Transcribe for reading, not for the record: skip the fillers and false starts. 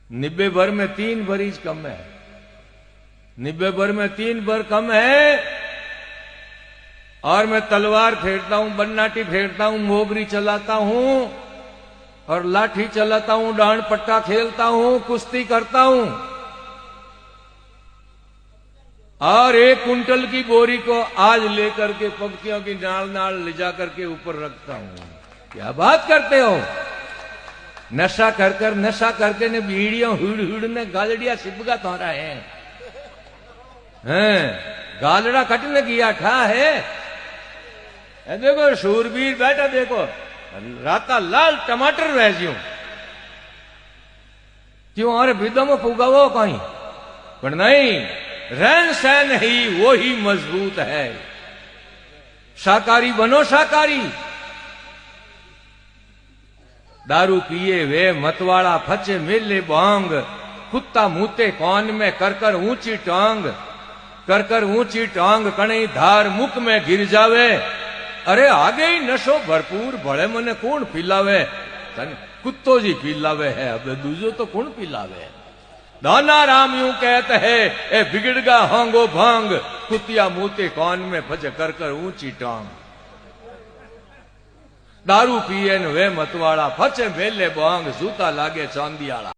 निब्बे भर में 3 बरीज कम है, निब्बे भर में 3 बर कम है। और मैं तलवार फेरता हूं, बन्नाटी फेरता हूं, मोगरी चलाता हूं और लाठी चलाता हूं, डांड पट्टा खेलता हूं, कुश्ती करता हूं और 1 कुंटल की बोरी को आज लेकर के पंक्तियों की नाल नाल ले जाकर के ऊपर रखता हूं। क्या बात करते हो? नशा नशा करके ने बीड़ियों हुड़ हुड़ ने गालड़िया सिपगा तोरा है, गालड़ा कटने किया ठा है। देखो शूरवीर बैठा, देखो राता लाल टमाटर वैज्यू क्यों? अरे विदो में पुगावो कहीं पर नहीं, रहन सहन ही वो ही मजबूत है। शाकाहारी बनो, शाकाहारी। दारू पिए वे मतवाड़ा फचे मिले बांग, कुत्ता मूते कौन में कर ऊंची टांग, कर ऊंची टांग कणी धार मुख में गिर जावे। अरे आगे ही नशो भरपूर भले मने कौन पिलावे? कुत्तो जी पिलावे है, अब दूजो तो कौन पिलावे? दाना राम यूं कहते है, ए बिगड़गा होंगो भांग, कुतिया मूते कौन में फज कर ऊंची टांग। दारू पिए वे मतवाड़ा फचे मेले बांग, जूता लागे चांदियाला।